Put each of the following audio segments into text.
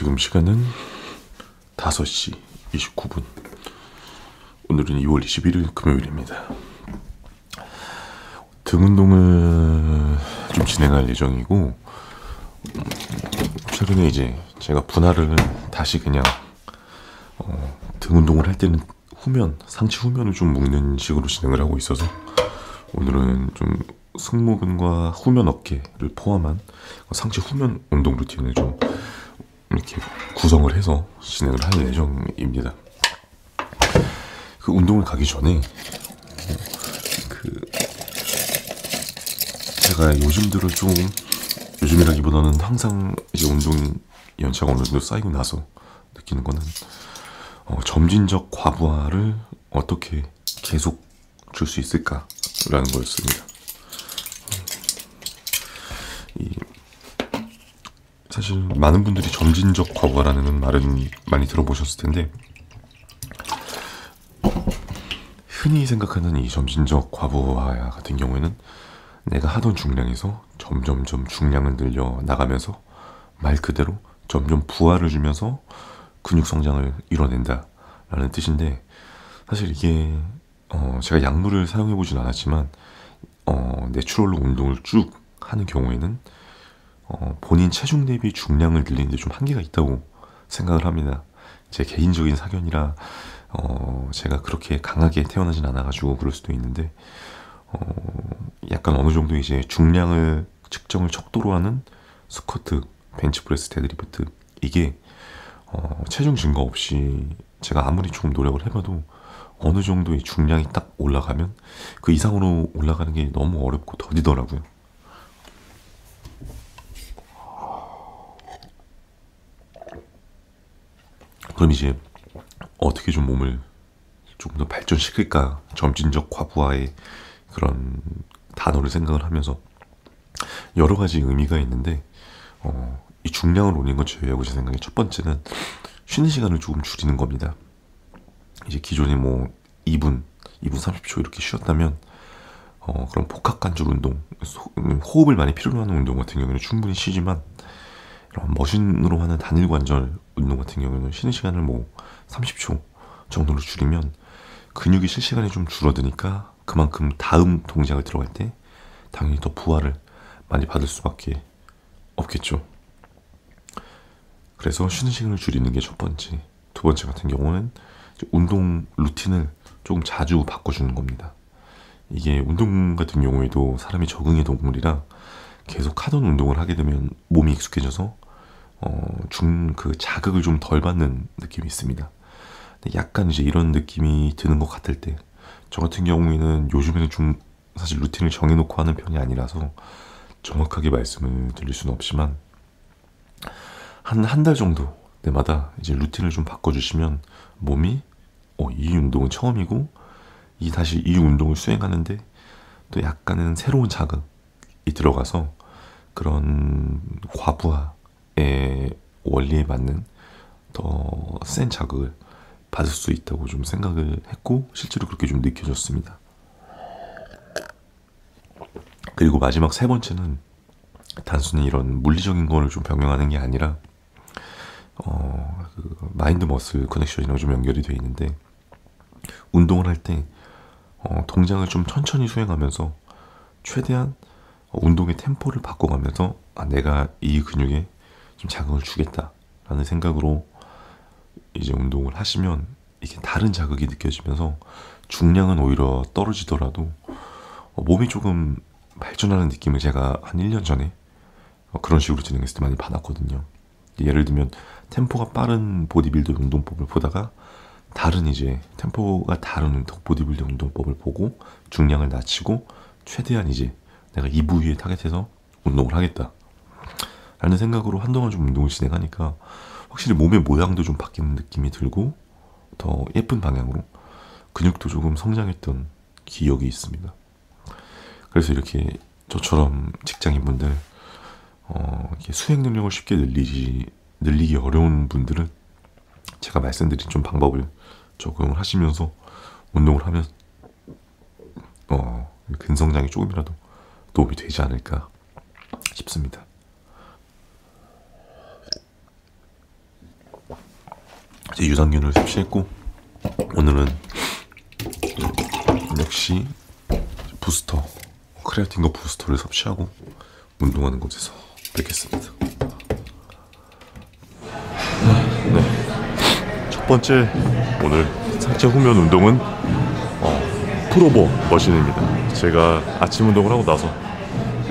지금 시간은 5시 29분. 오늘은 2월 21일 금요일입니다. 등 운동을 좀 진행할 예정이고, 최근에 이제 제가 분할을 다시 그냥 등 운동을 할 때는 상체 후면을 좀 묶는 식으로 진행을 하고 있어서, 오늘은 좀 승모근과 후면 어깨를 포함한 상체 후면 운동 루틴을 좀 이렇게 구성을 해서 진행을 할 예정입니다. 그 운동을 가기 전에 제가 요즘이라기보다는 항상 이제 운동 연차가 어느 정도 쌓이고 나서 느끼는 거는 점진적 과부하를 어떻게 계속 줄 수 있을까라는 거였습니다. 사실 많은 분들이 점진적 과부하라는 말은 많이 들어보셨을 텐데, 흔히 생각하는 이 점진적 과부하 같은 경우에는 내가 하던 중량에서 점점점 중량을 늘려 나가면서 말 그대로 점점 부하를 주면서 근육 성장을 이뤄낸다 라는 뜻인데, 사실 이게 제가 약물을 사용해 보진 않았지만 내추럴로 운동을 쭉 하는 경우에는 본인 체중 대비 중량을 늘리는데 좀 한계가 있다고 생각을 합니다. 제 개인적인 사견이라 제가 그렇게 강하게 태어나진 않아가지고 그럴 수도 있는데, 약간 어느 정도 이제 중량을 측정을 척도로 하는 스쿼트, 벤치프레스, 데드리프트, 이게 체중 증가 없이 제가 아무리 조금 노력을 해봐도 어느 정도의 중량이 딱 올라가면 그 이상으로 올라가는 게 너무 어렵고 더디더라고요. 그럼 이제 어떻게 좀 몸을 조금 더 발전시킬까, 점진적 과부하의 그런 단어를 생각을 하면서 여러 가지 의미가 있는데, 이 중량을 올리는 것 제외하고 제 생각에 첫 번째는 쉬는 시간을 조금 줄이는 겁니다. 이제 기존에 뭐 2분 30초 이렇게 쉬었다면 그런 복합관절 운동, 호흡을 많이 필요로 하는 운동 같은 경우에는 충분히 쉬지만, 이런 머신으로 하는 단일 관절 운동 같은 경우에는 쉬는 시간을 뭐 30초 정도로 줄이면 근육이 실시간에 좀 줄어드니까 그만큼 다음 동작을 들어갈 때 당연히 더 부하를 많이 받을 수밖에 없겠죠. 그래서 쉬는 시간을 줄이는 게 첫 번째. 두 번째 같은 경우는 운동 루틴을 조금 자주 바꿔주는 겁니다. 이게 운동 같은 경우에도 사람이 적응의 동물이라 계속 하던 운동을 하게 되면 몸이 익숙해져서 그 자극을 좀 덜 받는 느낌이 있습니다. 근데 약간 이제 이런 느낌이 드는 것 같을 때, 저 같은 경우에는 요즘에는 좀 사실 루틴을 정해놓고 하는 편이 아니라서 정확하게 말씀을 드릴 수는 없지만, 한 달 정도 때마다 이제 루틴을 좀 바꿔주시면 몸이 이 운동은 처음이고 다시 이 운동을 수행하는데 또 약간은 새로운 자극이 들어가서 그런 과부하의 원리에 맞는 더 센 자극을 받을 수 있다고 좀 생각을 했고, 실제로 그렇게 좀 느껴졌습니다. 그리고 마지막 세 번째는 단순히 이런 물리적인 거를 좀 병행하는 게 아니라 마인드 머슬 커넥션이랑 좀 연결이 되어 있는데, 운동을 할 때 동작을 좀 천천히 수행하면서 최대한 운동의 템포를 바꿔가면서 내가 이 근육에 좀 자극을 주겠다라는 생각으로 이제 운동을 하시면 이게 다른 자극이 느껴지면서 중량은 오히려 떨어지더라도 몸이 조금 발전하는 느낌을 제가 한 1년 전에 그런 식으로 진행했을 때 많이 받았거든요. 예를 들면 템포가 빠른 보디빌더 운동법을 보다가 다른 이제 템포가 다른 보디빌더 운동법을 보고 중량을 낮추고 최대한 이제 내가 이 부위에 타겟해서 운동을 하겠다 라는 생각으로 한동안 좀 운동을 진행하니까 확실히 몸의 모양도 좀 바뀌는 느낌이 들고 더 예쁜 방향으로 근육도 조금 성장했던 기억이 있습니다. 그래서 이렇게 저처럼 직장인분들 이렇게 수행 능력을 쉽게 늘리기 어려운 분들은 제가 말씀드린 좀 방법을 적용을 하시면서 운동을 하면 근성장에 조금이라도 도움이 되지 않을까 싶습니다. 이제 유산균을 섭취했고, 오늘은 역시 부스터, 크레아틴과 부스터를 섭취하고 운동하는 곳에서 뵙겠습니다. 네, 첫 번째 오늘 상체 후면 운동은 풀오버 머신입니다. 제가 아침 운동을 하고 나서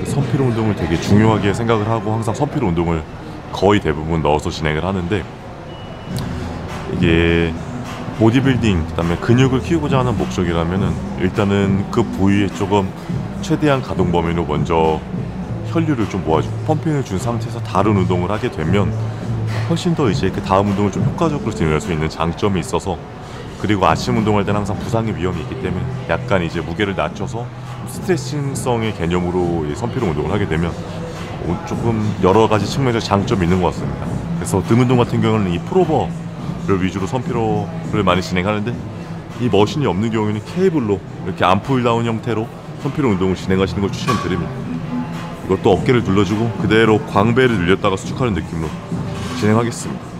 선피로 운동을 되게 중요하게 생각을 하고 항상 선피로 운동을 거의 대부분 넣어서 진행을 하는데, 이게 보디빌딩, 그다음에 근육을 키우고자 하는 목적이라면은 일단은 그 부위에 조금 최대한 가동 범위로 먼저 혈류를 좀 모아주고 펌핑을 준 상태에서 다른 운동을 하게 되면 훨씬 더 이제 그 다음 운동을 좀 효과적으로 진행할 수 있는 장점이 있어서, 그리고 아침 운동할 때는 항상 부상의 위험이 있기 때문에 약간 이제 무게를 낮춰서 스트레칭성의 개념으로 선피로 운동을 하게 되면 조금 여러 가지 측면에서 장점이 있는 것 같습니다. 그래서 등 운동 같은 경우는 이 풀오버를 위주로 선피로를 많이 진행하는데, 이 머신이 없는 경우에는 케이블로 이렇게 암풀다운 형태로 선피로 운동을 진행하시는 걸 추천드립니다. 이것도 어깨를 눌러주고 그대로 광배를 늘렸다가 수축하는 느낌으로 진행하겠습니다.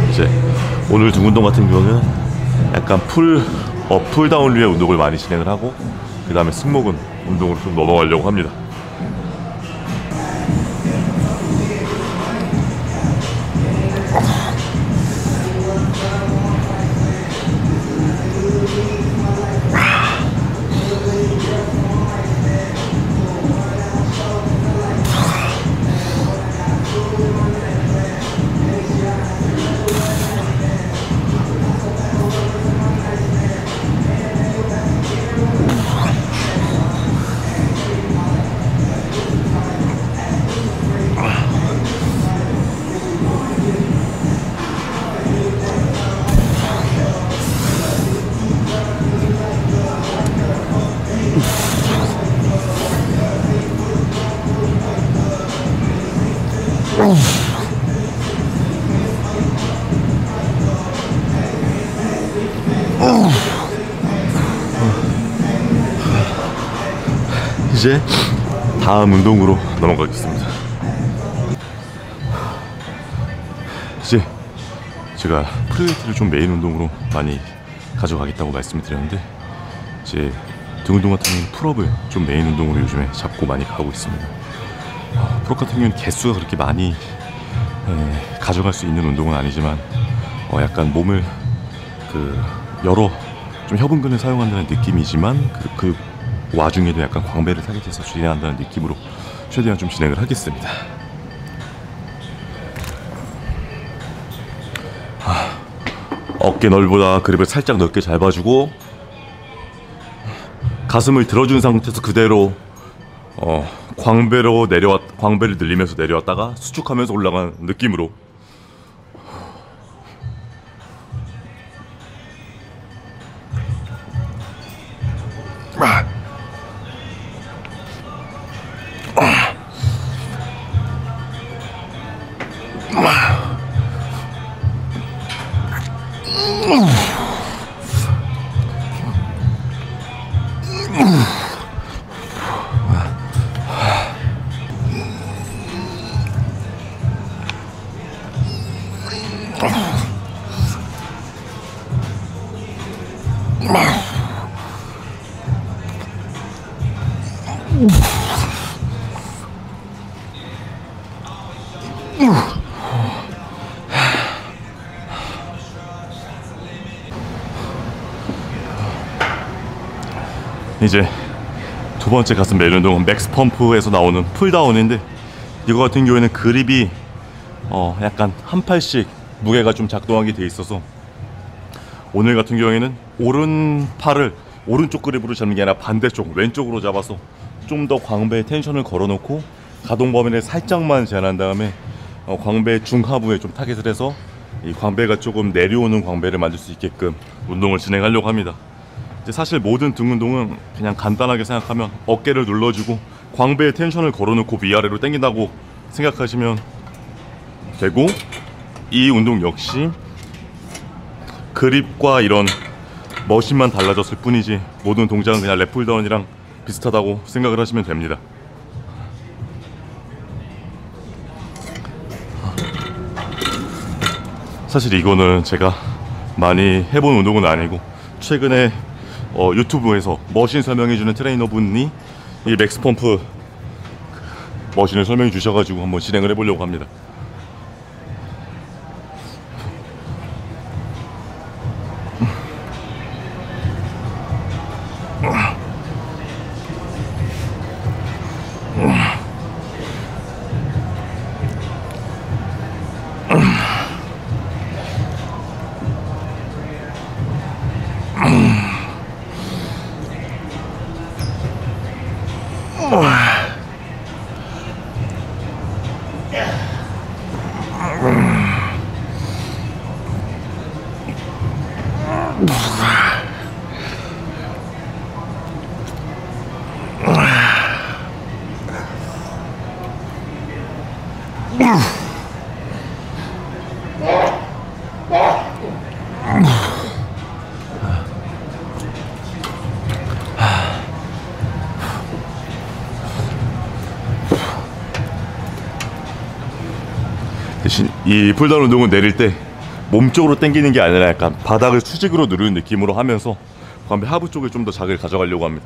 이제 오늘 등 운동 같은 경우는 약간 풀다운류의 운동을 많이 진행을 하고, 그 다음에 승모근 운동으로 좀 넘어가려고 합니다. 이제 다음 운동으로 넘어가겠습니다. 이제 제가 프리웨이트를 좀 메인 운동으로 많이 가져가겠다고 말씀을 드렸는데, 이제 등 운동 같은 경우는 풀업을 좀 메인 운동으로 요즘에 잡고 많이 가고 있습니다. 풀업 같은 경우는 개수가 그렇게 많이 가져갈 수 있는 운동은 아니지만, 약간 몸을 여러 좀 협응근을 사용한다는 느낌이지만 그 와중에도 약간 광배를 타겟해서 진행한다는 느낌으로 최대한 좀 진행을 하겠습니다. 어깨 넓보다 그립을 살짝 넓게 잘 봐주고, 가슴을 들어준 상태에서 그대로 광배를 늘리면서 내려왔다가 수축하면서 올라가는 느낌으로. 이제 두 번째 가슴 멜 운동은 맥스 펌프에서 나오는 풀다운인데, 이거 같은 경우에는 그립이 약간 한 팔씩 무게가 좀 작동하게 돼 있어서 오늘 같은 경우에는 오른팔을 오른쪽 그립으로 잡는 게 아니라 반대쪽 왼쪽으로 잡아서 좀 더 광배에 텐션을 걸어놓고 가동 범위를 살짝만 제한한 다음에 광배 중하부에 좀 타겟을 해서 이 광배가 조금 내려오는 광배를 만들 수 있게끔 운동을 진행하려고 합니다. 이제 사실 모든 등 운동은 그냥 간단하게 생각하면 어깨를 눌러주고 광배에 텐션을 걸어놓고 위아래로 당긴다고 생각하시면 되고, 이 운동 역시 그립과 이런 머신만 달라졌을 뿐이지 모든 동작은 그냥 랩 풀다운이랑 비슷하다고 생각을 하시면 됩니다. 사실 이거는 제가 많이 해본 운동은 아니고 최근에 유튜브에서 머신 설명해주는 트레이너분이 이 맥스 펌프 머신을 설명해 주셔가지고 한번 진행을 해보려고 합니다. 대신 이 풀다운 운동은 내릴 때 몸쪽으로 당기는 게 아니라 약간 바닥을 수직으로 누르는 느낌으로 하면서 광배 하부 쪽에 좀 더 자극을 가져가려고 합니다.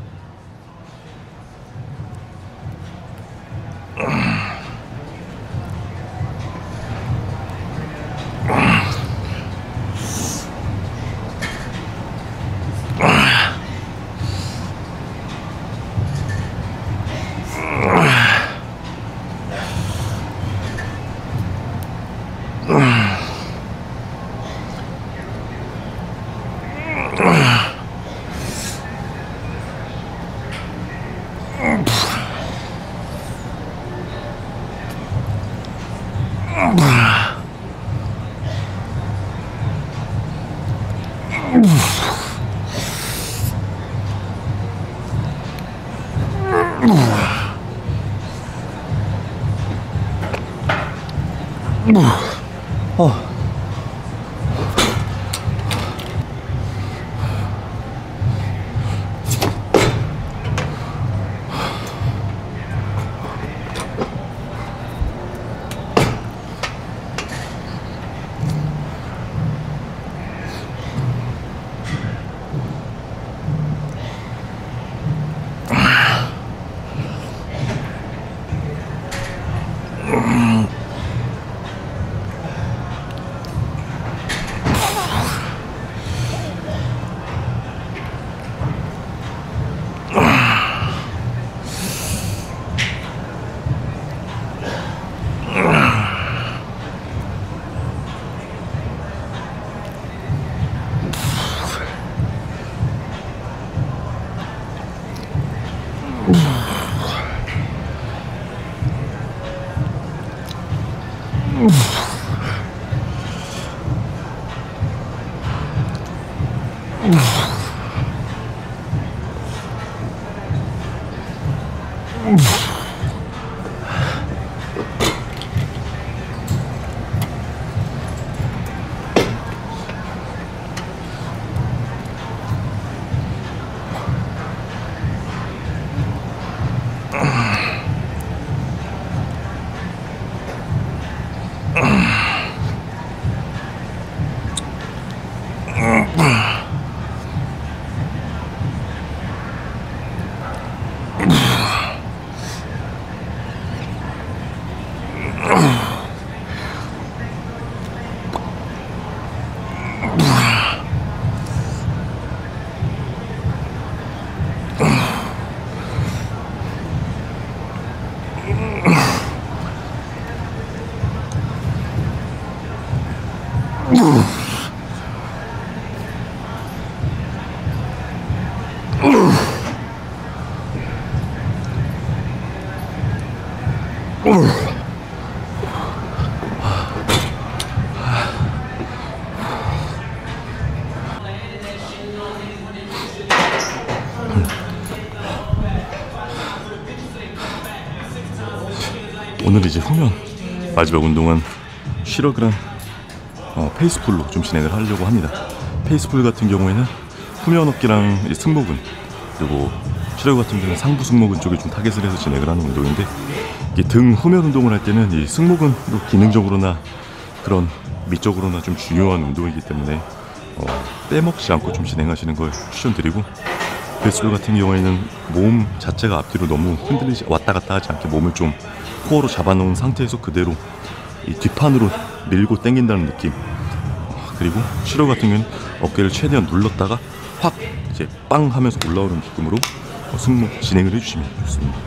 오늘 이제 후면 마지막 운동은 쉬러그랑 페이스풀로 좀 진행을 하려고 합니다. 페이스풀 같은 경우에는 후면 어깨랑 승모근, 그리고 쉬러그 같은 경우는 상부 승모근 쪽에 좀 타겟을 해서 진행을 하는 운동인데, 이 등 후면 운동을 할 때는 이 승모근도 기능적으로나 그런 미적으로나 좀 중요한 운동이기 때문에 빼먹지 않고 좀 진행하시는 걸 추천드리고, 페이스풀 같은 경우에는 몸 자체가 앞뒤로 너무 흔들리지, 왔다 갔다 하지 않게 몸을 좀 코어로 잡아놓은 상태에서 그대로 이 뒷판으로 밀고 당긴다는 느낌. 그리고 쉬러 같은 경우는 어깨를 최대한 눌렀다가 확 이제 빵 하면서 올라오는 느낌으로 승모 진행을 해주시면 좋습니다.